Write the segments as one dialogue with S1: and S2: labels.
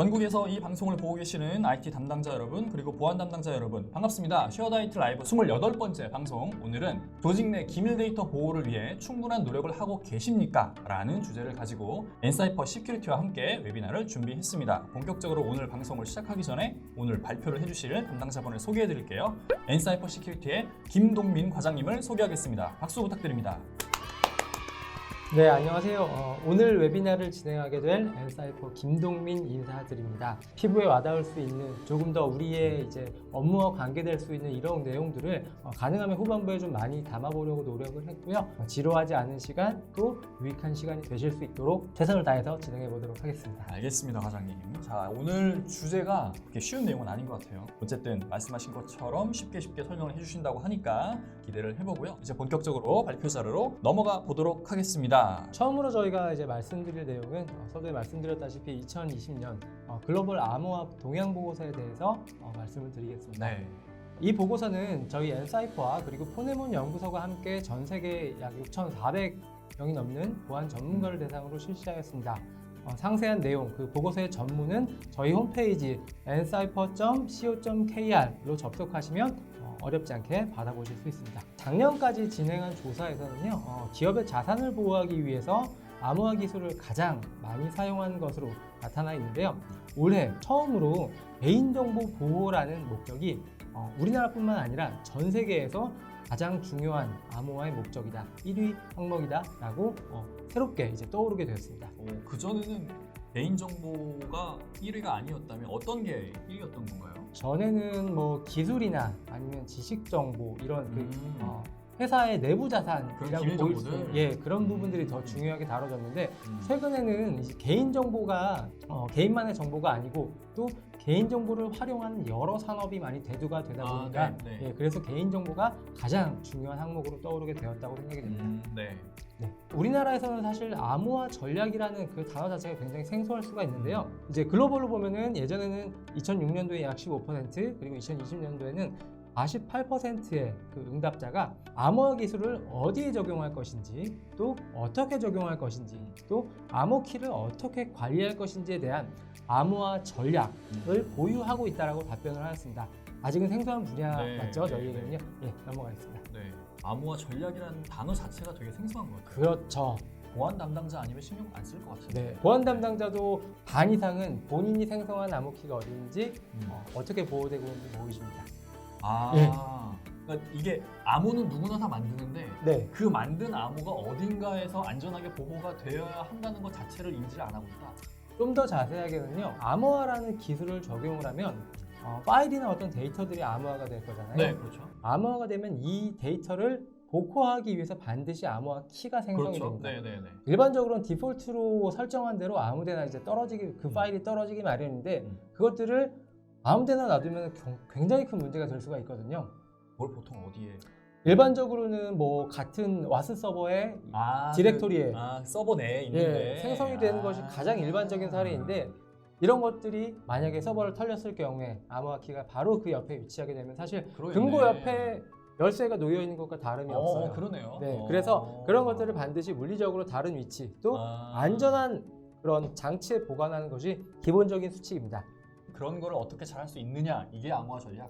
S1: 전국에서 이 방송을 보고 계시는 IT 담당자 여러분 그리고 보안 담당자 여러분 반갑습니다. 쉐어드 IT 라이브 28번째 방송, 오늘은 조직 내 기밀 데이터 보호를 위해 충분한 노력을 하고 계십니까? 라는 주제를 가지고 엔사이퍼 시큐리티와 함께 웨비나를 준비했습니다. 본격적으로 오늘 방송을 시작하기 전에 오늘 발표를 해주실 담당자분을 소개해 드릴게요. 엔사이퍼 시큐리티의 김동민 과장님을 소개하겠습니다. 박수 부탁드립니다.
S2: 네, 안녕하세요. 오늘 웨비나를 진행하게 될 엔사이퍼 김동민 인사드립니다. 피부에 와닿을 수 있는 조금 더 우리의 이제 업무와 관계될 수 있는 이런 내용들을 가능하면 후반부에 좀 많이 담아보려고 노력을 했고요. 지루하지 않은 시간 또 유익한 시간이 되실 수 있도록 최선을 다해서 진행해 보도록 하겠습니다.
S1: 알겠습니다, 과장님. 자, 오늘 주제가 그렇게 쉬운 내용은 아닌 것 같아요. 어쨌든 말씀하신 것처럼 쉽게 설명을 해주신다고 하니까 기대를 해보고요. 이제 본격적으로 발표 자료로 넘어가 보도록 하겠습니다.
S2: 처음으로 저희가 이제 말씀드릴 내용은 서두에 말씀드렸다시피 2020년 글로벌 암호화 동향 보고서에 대해서 말씀을 드리겠습니다.
S1: 네.
S2: 이 보고서는 저희 엔사이퍼와 그리고 포네몬 연구소가 함께 전 세계 약 6,400명이 넘는 보안 전문가를 대상으로 실시하였습니다. 상세한 내용, 그 보고서의 전문은 저희 홈페이지 encypher.co.kr로 접속하시면 어렵지 않게 받아보실 수 있습니다. 작년까지 진행한 조사에서는요, 기업의 자산을 보호하기 위해서 암호화 기술을 가장 많이 사용한 것으로 나타나 있는데요. 올해 처음으로 개인정보 보호라는 목적이 우리나라뿐만 아니라 전 세계에서 가장 중요한 암호화의 목적이다, 1위 항목이다 라고 새롭게 이제 떠오르게 되었습니다.
S1: 그전에는 개인정보가 1위가 아니었다면 어떤 게 1위였던 건가요?
S2: 전에는 뭐 기술이나 아니면 지식정보 이런 회사의 내부 자산이라고 보일 수 있는 그런 부분들이 더 중요하게 다뤄졌는데 최근에는 이제 개인정보가 개인만의 정보가 아니고 또 개인정보를 활용하는 여러 산업이 많이 대두가 되다 보니까 그래서 개인정보가 가장 중요한 항목으로 떠오르게 되었다고 생각이 됩니다.
S1: 네.
S2: 우리나라에서는 사실 암호화 전략이라는 그 단어 자체가 굉장히 생소할 수가 있는데요. 이제 글로벌로 보면은 예전에는 2006년도에 약 15% 그리고 2020년도에는 48%의 그 응답자가 암호화 기술을 어디에 적용할 것인지 또 어떻게 적용할 것인지 또 암호키를 어떻게 관리할 것인지에 대한 암호화 전략을 보유하고 있다라고 답변을 하였습니다. 아직은 생소한 분야 맞죠? 저희에게는요. 넘어가겠습니다.
S1: 네. 암호화 전략이라는 단어 자체가 되게 생소한 것 같아요.
S2: 그렇죠.
S1: 보안 담당자 아니면 신경 안 쓸 것 같은데.
S2: 네, 보안 담당자도 반 이상은 본인이 생성한 암호키가 어디인지 어떻게 보호되고 있는지 모르십니다.
S1: 그러니까 이게 암호는 누구나 다 만드는데 그 만든 암호가 어딘가에서 안전하게 보호가 되어야 한다는 것 자체를 인지를 안 하고 있다.
S2: 좀 더 자세하게는요, 암호화라는 기술을 적용을 하면 파일이나 어떤 데이터들이 암호화가 될 거잖아요.
S1: 네, 그렇죠.
S2: 암호화가 되면 이 데이터를 복호하기 위해서 반드시 암호화 키가 생성이 됩니다. 일반적으로는 디폴트로 설정한 대로 아무데나 이제 그 파일이 떨어지기 마련인데 그것들을 아무데나 놔두면 굉장히 큰 문제가 될 수가 있거든요.
S1: 뭘 보통 어디에?
S2: 일반적으로는 뭐 같은 와스 서버의 디렉토리에
S1: 서버 내에 있는데
S2: 생성이 되는 것이 가장 일반적인 사례인데 이런 것들이 만약에 서버를 털렸을 경우에 암호화 키가 바로 그 옆에 위치하게 되면 사실 금고 옆에 열쇠가 놓여 있는 것과 다름이 없어요.
S1: 그러네요.
S2: 네, 그래서 그런 것들을 반드시 물리적으로 다른 위치 또 안전한 그런 장치에 보관하는 것이 기본적인 수칙입니다.
S1: 그런 거를 어떻게 잘 할 수 있느냐, 이게 암호화 전략.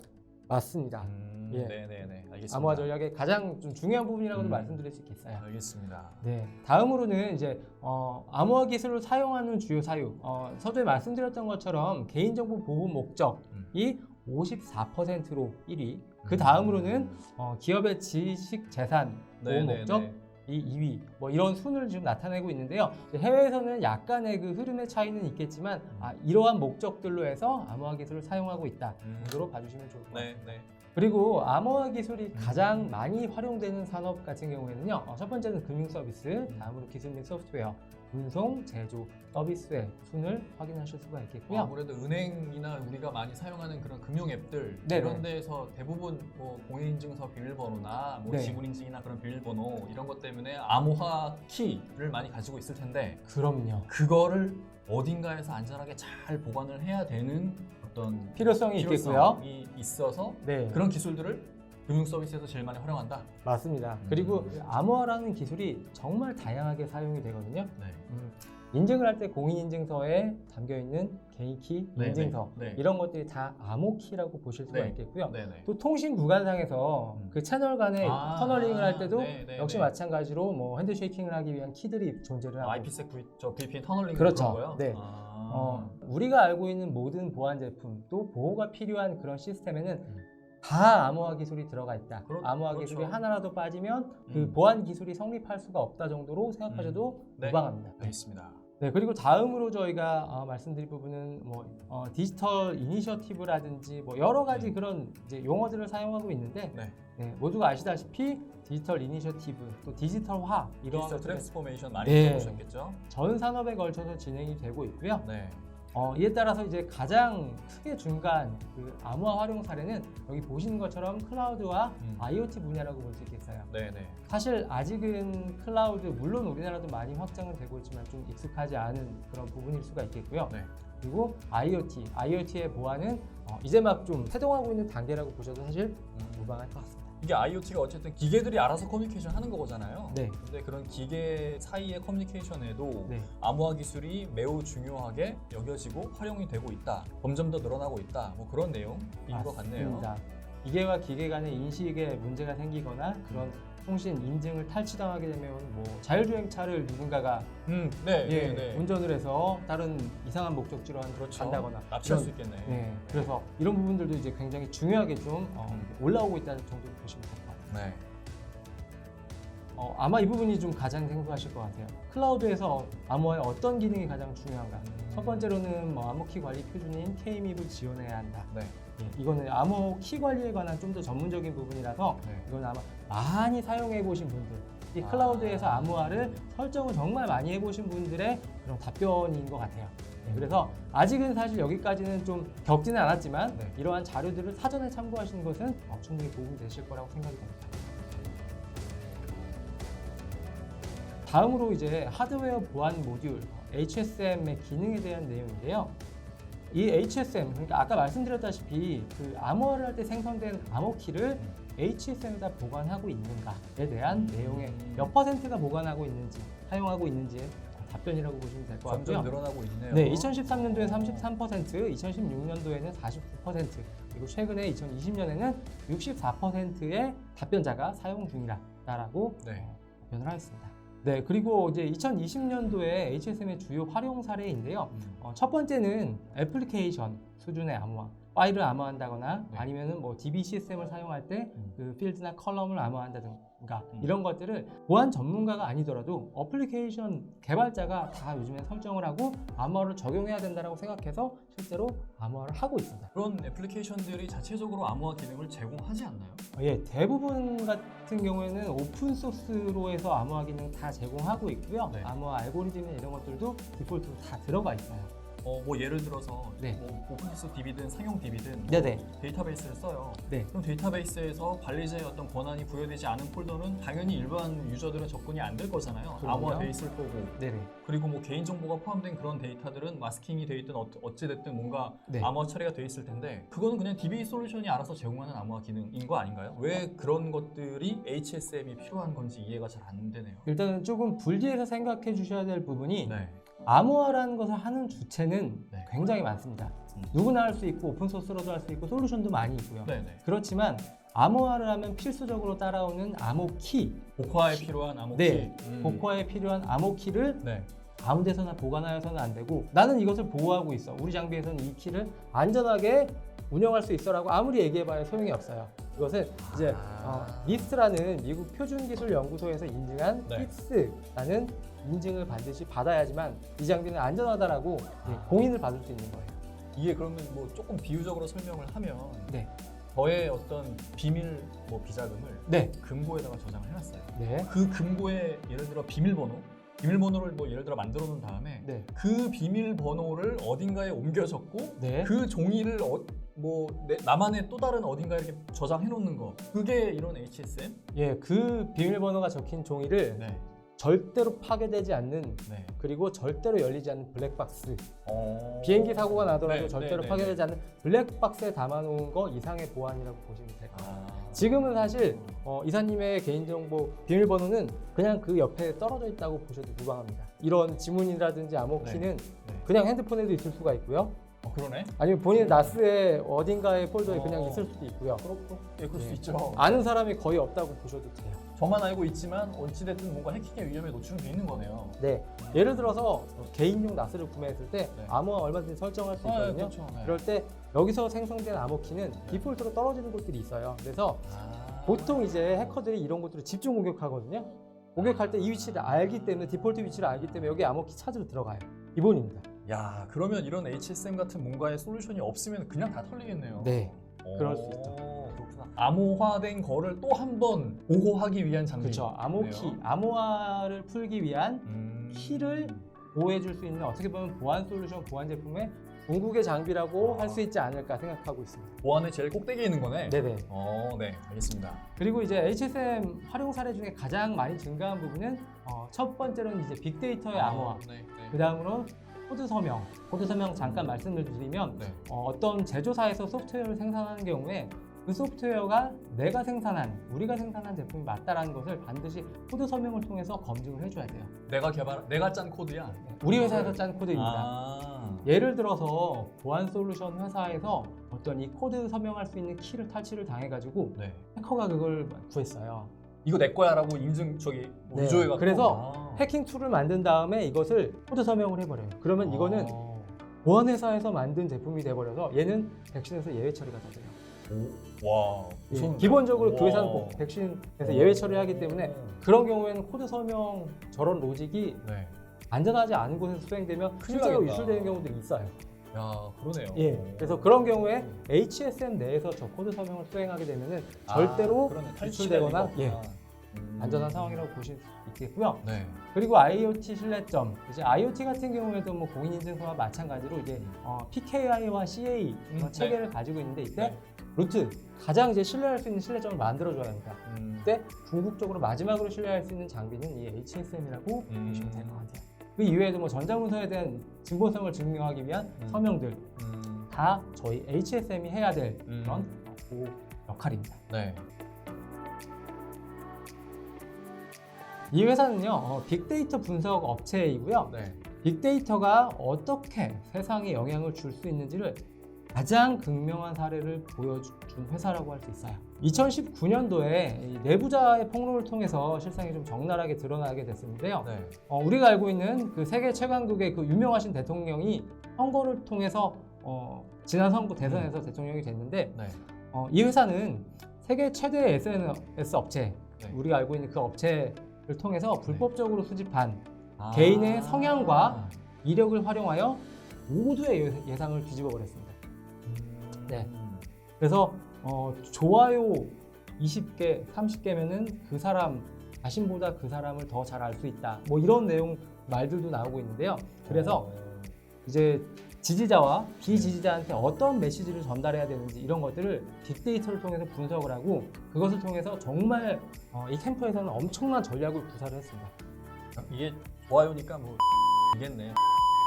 S2: 맞습니다.
S1: 네네네, 알겠습니다.
S2: 암호화 전략의 가장 좀 중요한 부분이라고도 말씀드릴 수 있겠어요.
S1: 알겠습니다.
S2: 네, 다음으로는 이제 암호화 기술을 사용하는 주요 사유. 서두에 말씀드렸던 것처럼 개인정보 보호 목적이 54%로 1위. 그 다음으로는 기업의 지식 재산 보호 목적. 이 2위 뭐 이런 순을 지금 나타내고 있는데요. 해외에서는 약간의 그 흐름의 차이는 있겠지만 이러한 목적들로 해서 암호화 기술을 사용하고 있다 정도로 봐주시면 좋을 것 같습니다. 그리고 암호화 기술이 가장 많이 활용되는 산업 같은 경우에는요, 첫 번째는 금융 서비스, 다음으로 기술 및 소프트웨어, 운송, 제조, 서비스의 순을 확인하실 수가 있겠고요.
S1: 아무래도 은행이나 우리가 많이 사용하는 그런 금융 앱들 이런 데에서 대부분 뭐 공인인증서 비밀번호나 뭐 지문인증이나 그런 비밀번호 이런 것 때문에 암호화 키를 많이 가지고 있을 텐데
S2: 그럼요.
S1: 그거를 어딘가에서 안전하게 잘 보관을 해야 되는 어떤
S2: 필요성이 있겠고요.
S1: 있어서 그런 기술들을 금융 서비스에서 제일 많이 활용한다.
S2: 맞습니다. 그리고 암호화라는 기술이 정말 다양하게 사용이 되거든요.
S1: 네.
S2: 인증을 할 때 공인인증서에 담겨있는 개인키,
S1: 네,
S2: 인증서
S1: 네, 네.
S2: 이런 것들이 다 암호키라고 보실 수가
S1: 네.
S2: 있겠고요.
S1: 네네.
S2: 또 통신 구간상에서 그 채널 간에 터널링을 할 때도 역시 마찬가지로 뭐 핸드쉐이킹을 하기 위한 키들이 존재를 하고
S1: IPsec VPN 터널링
S2: 그렇죠.
S1: 그런 거요?
S2: 네. 우리가 알고 있는 모든 보안 제품 또 보호가 필요한 그런 시스템에는 다 암호화 기술이 들어가 있다. 암호화
S1: 그렇죠.
S2: 기술이 하나라도 빠지면 그 보안 기술이 성립할 수가 없다 정도로 생각하셔도 무방합니다.
S1: 알겠습니다.
S2: 네, 그리고 다음으로 저희가 말씀드릴 부분은 뭐 디지털 이니셔티브라든지 뭐 여러 가지 그런 이제 용어들을 사용하고 있는데 네, 모두가 아시다시피 디지털 이니셔티브 또 디지털화 이런
S1: 디지털 트랜스포메이션 많이
S2: 네.
S1: 들어보셨겠죠?
S2: 전 산업에 걸쳐서 진행이 되고 있고요.
S1: 네.
S2: 이에 따라서 이제 가장 크게 중간 그 암호화 활용 사례는 여기 보시는 것처럼 클라우드와 IoT 분야라고 볼 수 있겠어요.
S1: 네네.
S2: 사실 아직은 클라우드 물론 우리나라도 많이 확장은 되고 있지만 좀 익숙하지 않은 그런 부분일 수가 있겠고요.
S1: 네.
S2: 그리고 IoT의 보안은 이제 막 좀 태동하고 있는 단계라고 보셔도 사실 무방할 것 같습니다.
S1: 이게 IoT가 어쨌든 기계들이 알아서 커뮤니케이션 하는 거잖아요.
S2: 네.
S1: 근데 그런 기계 사이의 커뮤니케이션에도
S2: 네.
S1: 암호화 기술이 매우 중요하게 여겨지고 활용이 되고 있다. 점점 더 늘어나고 있다. 뭐 그런 내용인 것 같네요.
S2: 맞습니다. 기계와 기계 간의 인식에 문제가 생기거나 그런 통신 인증을 탈취당하게 되면 뭐 자율주행차를 누군가가 운전을 해서 다른 이상한 목적지로 간다거나
S1: 납치할 수 있겠네.
S2: 네, 그래서 이런 부분들도 이제 굉장히 중요하게 좀 올라오고 있다는 정도로 보시면 될 것 같아요.
S1: 네.
S2: 아마 이 부분이 좀 가장 생소하실 것 같아요. 클라우드에서 암호화의 어떤 기능이 가장 중요한가? 첫 번째로는 뭐 암호키 관리 표준인 K-MIB을 지원해야 한다.
S1: 네.
S2: 이거는 암호 키 관리에 관한 좀 더 전문적인 부분이라서 이건 아마 많이 사용해 보신 분들, 이 클라우드에서 암호화를 설정을 정말 많이 해보신 분들의 그런 답변인 것 같아요. 그래서 아직은 사실 여기까지는 좀 겪지는 않았지만 이러한 자료들을 사전에 참고하시는 것은 충분히 도움이 되실 거라고 생각이 됩니다. 다음으로 이제 하드웨어 보안 모듈 HSM의 기능에 대한 내용인데요. 이 HSM, 그러니까 아까 말씀드렸다시피 그 암호화를 할 때 생성된 암호키를 HSM에다 보관하고 있는가에 대한 내용의 몇 퍼센트가 보관하고 있는지, 사용하고 있는지의 답변이라고 보시면 될 것 같고요.
S1: 점점 늘어나고 있네요.
S2: 네, 2013년도에 33%, 2016년도에는 49%, 그리고 최근에 2020년에는 64%의 답변자가 사용 중이라고 답변을 하였습니다. 네, 그리고 이제 2020년도에 HSM의 주요 활용 사례인데요. 첫 번째는 애플리케이션 수준의 암호화, 파일을 암호화한다거나 아니면은 뭐 DB 시스템을 사용할 때 그 필드나 컬럼을 암호화한다든가 이런 것들을 보안 전문가가 아니더라도 어플리케이션 개발자가 다 요즘에 설정을 하고 암호화를 적용해야 된다고 생각해서 실제로 암호화를 하고 있습니다.
S1: 그런 애플리케이션들이 자체적으로 암호화 기능을 제공하지 않나요?
S2: 예, 대부분 같은 경우에는 오픈 소스로 해서 암호화 기능 다 제공하고 있고요. 암호화 알고리즘이나 이런 것들도 디폴트로 다 들어가 있어요.
S1: 뭐 예를 들어서 뭐 오픈소스 DB든 상용 DB든 데이터베이스를 써요. 그럼 데이터베이스에서 관리자의 어떤 권한이 부여되지 않은 폴더는 당연히 일반 유저들은 접근이 안 될 거잖아요. 암호화돼 있을 거고. 그리고 뭐 개인정보가 포함된 그런 데이터들은 마스킹이 돼 있든 어찌됐든 뭔가 암호화 처리가 돼 있을 텐데 그거는 그냥 DB 솔루션이 알아서 제공하는 암호화 기능인 거 아닌가요? 왜 그런 것들이 HSM이 필요한 건지 이해가 잘 안 되네요.
S2: 일단은 조금 분리해서 생각해 주셔야 될 부분이 암호화라는 것을 하는 주체는 굉장히 많습니다. 누구나 할 수 있고 오픈소스로도 할 수 있고 솔루션도 많이 있고요. 그렇지만 암호화를 하면 필수적으로 따라오는 암호키,
S1: 복화에 필요한 암호키,
S2: 복화에 필요한 암호키를 아무 데서나 보관하여서는 안 되고 나는 이것을 보호하고 있어. 우리 장비에서는 이 키를 안전하게 운영할 수 있어라고 아무리 얘기해봐야 소용이 없어요. 이것은 이제 니스트라는 미국 표준기술연구소에서 인증한 픽스라는 인증을 반드시 받아야지만 이 장비는 안전하다라고 공인을 받을 수 있는 거예요.
S1: 이게 그러면 뭐 조금 비유적으로 설명을 하면 저의 어떤 비밀 비자금을 금고에다가 저장을 해놨어요. 그 금고에 예를 들어 비밀번호를 뭐 예를 들어 만들어 놓은 다음에 그 비밀번호를 어딘가에 옮겨 적고 그 종이를 나만의 또 다른 어딘가에 이렇게 저장해 놓는 거, 그게 이런 HSM?
S2: 예, 그 비밀번호가 적힌 종이를 절대로 파괴되지 않는 그리고 절대로 열리지 않는 블랙박스, 비행기 사고가 나더라도 절대로 파괴되지 않는 블랙박스에 담아놓은 거 이상의 보안이라고 보시면 될 것 같아요. 지금은 사실 이사님의 개인정보 비밀번호는 그냥 그 옆에 떨어져 있다고 보셔도 무방합니다. 이런 지문이라든지 암호키는
S1: 네.
S2: 그냥 핸드폰에도 있을 수가 있고요.
S1: 그러네.
S2: 아니면 본인 나스의 어딘가에 폴더에 그냥 있을 수도 있고요.
S1: 예, 그럴 수
S2: 네.
S1: 있죠.
S2: 아는 사람이 거의 없다고 보셔도 돼요.
S1: 저만 알고 있지만 어찌됐든 뭔가 해킹의 위험에 노출은 돼 있는 거네요.
S2: 네. 예를 들어서 개인용 나스를 구매했을 때
S1: 네.
S2: 암호화 얼마든지 설정할 수 있거든요.
S1: 그렇죠. 네.
S2: 그럴 때 여기서 생성된 암호키는 디폴트로 떨어지는 곳들이 있어요. 그래서 보통 이제 해커들이 이런 것들을 집중 공격하거든요. 공격할 때 이 위치를 알기 때문에 디폴트 위치를 알기 때문에 여기 암호키 찾으러 들어가요. 기본입니다.
S1: 야, 그러면 이런 HSM 같은 뭔가의 솔루션이 없으면 그냥 다 털리겠네요.
S2: 네. 그럴 수 있죠.
S1: 그렇구나. 암호화된 거를 또 한 번 보호하기 위한 장비.
S2: 그렇죠. 암호키, 암호화를 풀기 위한 키를 보호해줄 수 있는 어떻게 보면 보안 솔루션, 보안 제품의 궁극의 장비라고 할 수 있지 않을까 생각하고 있습니다.
S1: 보안의 제일 꼭대기에 있는 거네.
S2: 네네.
S1: 네, 알겠습니다.
S2: 그리고 이제 HSM 활용 사례 중에 가장 많이 증가한 부분은 첫 번째로는 이제 빅데이터의 암호화.
S1: 네.
S2: 그 다음으로 코드 서명 잠깐 말씀을 드리면
S1: 네.
S2: 어떤 제조사에서 소프트웨어를 생산하는 경우에 그 소프트웨어가 우리가 생산한 제품이 맞다라는 것을 반드시 코드 서명을 통해서 검증을 해줘야 돼요.
S1: 내가 짠 코드야.
S2: 우리 회사에서 짠 코드입니다.
S1: 아.
S2: 예를 들어서 보안 솔루션 회사에서 어떤 이 코드 서명할 수 있는 키를 탈취를 당해가지고
S1: 네.
S2: 해커가 그걸 구했어요.
S1: 이거 내 거야라고 인증
S2: 네.
S1: 위조해갖고.
S2: 그래서 해킹 툴을 만든 다음에 이것을 코드 서명을 해버려요. 그러면 이거는 보안 회사에서 만든 제품이 돼버려서 얘는 백신에서 예외 처리가 다 돼요.
S1: 와.
S2: 예,
S1: 무서운데?
S2: 기본적으로 그
S1: 와.
S2: 회사는 백신에서 예외 처리하기 때문에 그런 경우에는 코드 서명 저런 로직이
S1: 네.
S2: 안전하지 않은 곳에서 수행되면
S1: 큰일
S2: 실제로
S1: 나겠다.
S2: 유출되는 경우들이 있어요.
S1: 야, 그러네요.
S2: 예, 그래서 그런 경우에 HSM 내에서 저 코드 서명을 수행하게 되면은 절대로 유출되거나 안전한 상황이라고 보실 수 있겠고요.
S1: 네.
S2: 그리고 IoT 신뢰점, 이제 IoT 같은 경우에도 뭐 공인인증서와 마찬가지로 이제 PKI와 CA 이런 체계를 가지고 있는데 이때
S1: 네.
S2: 루트 가장 이제 신뢰할 수 있는 신뢰점을 만들어줘야 합니다. 그때 궁극적으로 마지막으로 신뢰할 수 있는 장비는 이 HSM이라고 보시면 될 것 같아요. 그 이외에도 뭐 전자문서에 대한 진본성을 증명하기 위한 서명들 다 저희 HSM이 해야 될 그런 보호 역할입니다.
S1: 네.
S2: 이 회사는요 빅데이터 분석 업체이고요.
S1: 네.
S2: 빅데이터가 어떻게 세상에 영향을 줄 수 있는지를 가장 극명한 사례를 보여준 회사라고 할 수 있어요. 2019년도에 내부자의 폭로를 통해서 실상이 좀 적나라하게 드러나게 됐는데요.
S1: 네.
S2: 우리가 알고 있는 그 세계 최강국의 그 유명하신 대통령이 선거를 통해서 지난 선거 대선에서 대통령이 됐는데
S1: 네.
S2: 이 회사는 세계 최대의 SNS 업체,
S1: 네.
S2: 우리가 알고 있는 그 업체를 통해서 불법적으로 수집한
S1: 아.
S2: 개인의 성향과 이력을 활용하여 모두의 예상을 뒤집어 버렸습니다. 네. 그래서 좋아요 20개, 30개면은 그 사람 자신보다 그 사람을 더 잘 알 수 있다. 뭐 이런 내용 말들도 나오고 있는데요. 그래서 이제 지지자와 비지지자한테 어떤 메시지를 전달해야 되는지 이런 것들을 빅데이터를 통해서 분석을 하고 그것을 통해서 정말 이 캠프에서는 엄청난 전략을 구사를 했습니다.
S1: 이게 좋아요니까 뭐 이겠네.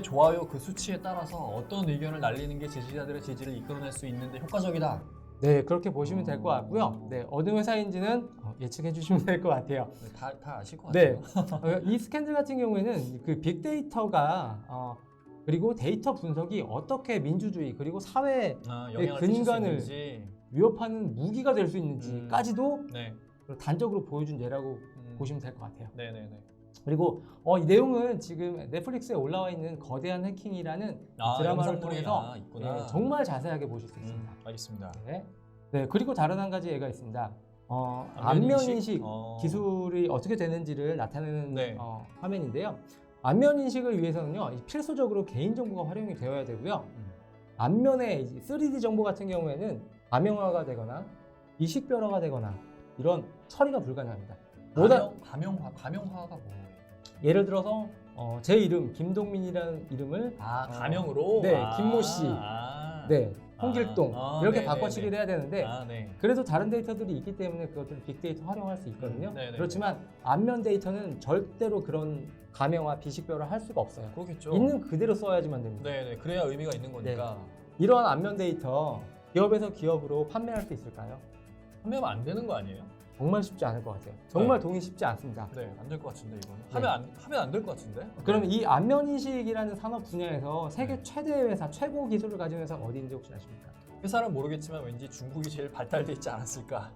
S1: 좋아요 그 수치에 따라서 어떤 의견을 날리는 게 지지자들의 지지를 이끌어낼 수 있는데 효과적이다.
S2: 네, 그렇게 보시면 될 것 같고요. 네, 어느 회사인지는 예측해 주시면 될 것 같아요.
S1: 다 아실 것
S2: 네,
S1: 같아요.
S2: 이 스캔들 같은 경우에는 그 빅데이터가 그리고 데이터 분석이 어떻게 민주주의 그리고 사회의
S1: 영향을
S2: 근간을
S1: 끼칠 수 있는지.
S2: 위협하는 무기가 될 수 있는지까지도
S1: 네.
S2: 단적으로 보여준 예라고 보시면 될 것 같아요.
S1: 네네네.
S2: 그리고 이 내용은 지금 넷플릭스에 올라와 있는 거대한 해킹이라는 드라마를 통해서
S1: 있구나.
S2: 정말 자세하게 보실 수 있습니다.
S1: 알겠습니다.
S2: 네. 네, 그리고 다른 한 가지 예가 있습니다.
S1: 안면
S2: 안면
S1: 인식?
S2: 인식 기술이 어떻게 되는지를 나타내는
S1: 네.
S2: 화면인데요. 안면 인식을 위해서는요, 필수적으로 개인 정보가 활용이 되어야 되고요. 안면의 3D 정보 같은 경우에는 가명화가 되거나 이식별화가 되거나 이런 처리가 불가능합니다.
S1: 가명화가 뭐예요?
S2: 예를 들어서 제 이름 김동민이라는 이름을
S1: 가명으로?
S2: 네, 김모 씨, 네, 홍길동 이렇게
S1: 네네네.
S2: 바꿔치기를 해야 되는데
S1: 네.
S2: 그래도 다른 데이터들이 있기 때문에 그것들을 빅데이터 활용할 수 있거든요.
S1: 네네네.
S2: 그렇지만 안면 데이터는 절대로 그런 가명화, 비식별화 할 수가 없어요.
S1: 그렇겠죠.
S2: 있는 그대로 써야지만 됩니다.
S1: 네네. 그래야 의미가 있는 거니까.
S2: 이러한 안면 데이터 기업에서 기업으로 판매할 수 있을까요?
S1: 하면 안 되는 거 아니에요?
S2: 정말 쉽지 않을 것 같아요. 정말 동의 쉽지 않습니다.
S1: 네, 안 될 것 같은데 이거는.
S2: 네.
S1: 하면 안 될 것 같은데.
S2: 그럼 이 안면인식이라는 산업 분야에서 세계
S1: 네.
S2: 최대 회사, 최고 기술을 가진 회사가 어디인지 혹시 아십니까?
S1: 회사는 모르겠지만 왠지 중국이 제일 발달돼 있지 않았을까.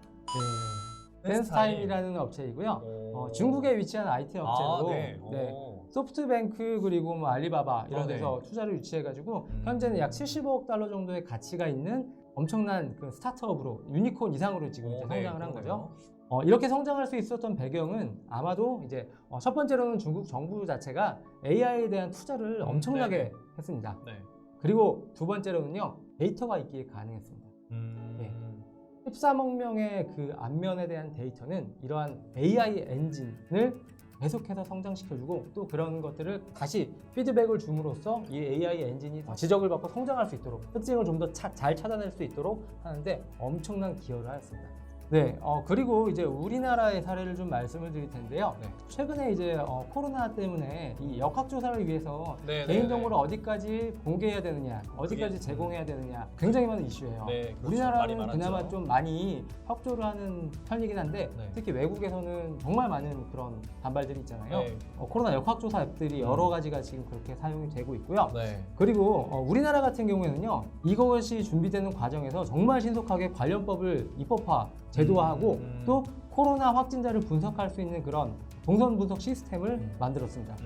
S2: 네. 댄스타임이라는 업체이고요.
S1: 오.
S2: 중국에 위치한 IT 업체로
S1: 네.
S2: 네.
S1: 오.
S2: 소프트뱅크 그리고 뭐 알리바바 이런
S1: 네.
S2: 데서 투자를 유치해가지고
S1: 음.
S2: 현재는 약 75억 달러 정도의 가치가 있는 엄청난 그 스타트업으로 유니콘 이상으로 지금 이제
S1: 오,
S2: 성장을 한
S1: 그러네요.
S2: 거죠. 이렇게 성장할 수 있었던 배경은 아마도 이제 첫 번째로는 중국 정부 자체가 AI에 대한 투자를 엄청나게
S1: 네네.
S2: 했습니다.
S1: 네.
S2: 그리고 두 번째로는요, 데이터가 있기에 가능했습니다. 네. 13억 명의 그 안면에 대한 데이터는 이러한 AI 엔진을 계속해서 성장시켜주고 또 그런 것들을 다시 피드백을 줌으로써 이 AI 엔진이 더 지적을 받고 성장할 수 있도록 특징을 좀 더 잘 찾아낼 수 있도록 하는데 엄청난 기여를 하였습니다. 네, 그리고 이제 우리나라의 사례를 좀 말씀을 드릴 텐데요.
S1: 네.
S2: 최근에 이제 코로나 때문에 이 역학조사를 위해서
S1: 네,
S2: 개인정보를 어디까지 공개해야 되느냐, 어디까지
S1: 그게,
S2: 제공해야 되느냐 굉장히 많은 이슈예요.
S1: 네, 그렇죠. 말이
S2: 우리나라는
S1: 많았죠.
S2: 그나마 좀 많이 협조를 하는 편이긴 한데
S1: 네.
S2: 특히 외국에서는 정말 많은 그런 반발들이 있잖아요.
S1: 네.
S2: 코로나 역학조사 앱들이 여러 가지가 지금 그렇게 사용이 되고 있고요.
S1: 네.
S2: 그리고 우리나라 같은 경우에는요, 이것이 준비되는 과정에서 정말 신속하게 관련법을 입법화, 제도화하고 또 코로나 확진자를 분석할 수 있는 그런 동선 분석 시스템을 만들었습니다.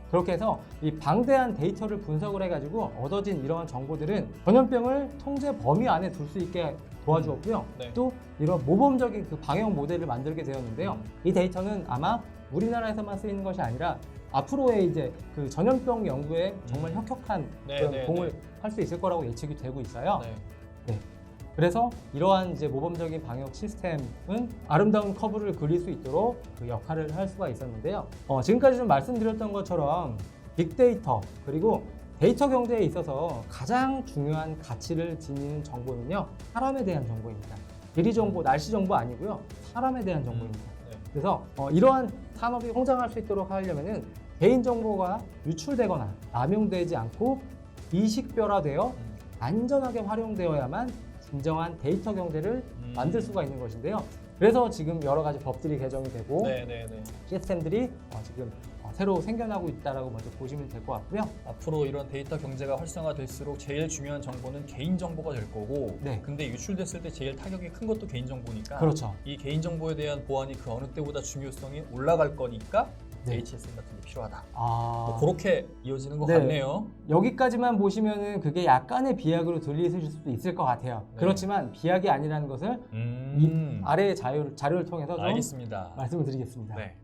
S2: 그렇게 해서 이 방대한 데이터를 분석을 해가지고 얻어진 이러한 정보들은 전염병을 통제 범위 안에 둘 수 있게 도와주었고요.
S1: 네.
S2: 또 이런 모범적인 그 방역 모델을 만들게 되었는데요. 이 데이터는 아마 우리나라에서만 쓰이는 것이 아니라 앞으로의 이제 그 전염병 연구에 정말 혁혁한
S1: 네,
S2: 그런
S1: 네,
S2: 공을
S1: 네.
S2: 할 수 있을 거라고 예측이 되고 있어요.
S1: 네.
S2: 그래서 이러한 이제 모범적인 방역 시스템은 아름다운 커브를 그릴 수 있도록 그 역할을 할 수가 있었는데요. 지금까지 좀 말씀드렸던 것처럼 빅데이터 그리고 데이터 경제에 있어서 가장 중요한 가치를 지니는 정보는요, 사람에 대한 정보입니다. 대리 정보, 날씨 정보 아니고요, 사람에 대한 정보입니다.
S1: 네.
S2: 그래서 이러한 산업이 성장할 수 있도록 하려면은 개인 정보가 유출되거나 남용되지 않고 비식별화되어 안전하게 활용되어야만 진정한 데이터 경제를 만들 수가 있는 것인데요. 그래서 지금 여러 가지 법들이 개정이 되고
S1: 네, 네, 네.
S2: 시스템들이 지금 새로 생겨나고 있다라고 먼저 보시면 될 것 같고요.
S1: 앞으로 이런 데이터 경제가 활성화될수록 제일 중요한 정보는 개인 정보가 될 거고,
S2: 네.
S1: 근데 유출됐을 때 제일 타격이 큰 것도 개인 정보니까,
S2: 그렇죠.
S1: 이 개인 정보에 대한 보안이 그 어느 때보다 중요성이 올라갈 거니까
S2: 네.
S1: HSM 같은 게 필요하다. 뭐 그렇게 이어지는 것
S2: 네.
S1: 같네요.
S2: 여기까지만 보시면은 그게 약간의 비약으로 들리실 수도 있을 것 같아요.
S1: 네.
S2: 그렇지만 비약이 아니라는 것을 이 아래의 자료를 통해서 좀
S1: 알겠습니다.
S2: 말씀을 드리겠습니다.
S1: 네.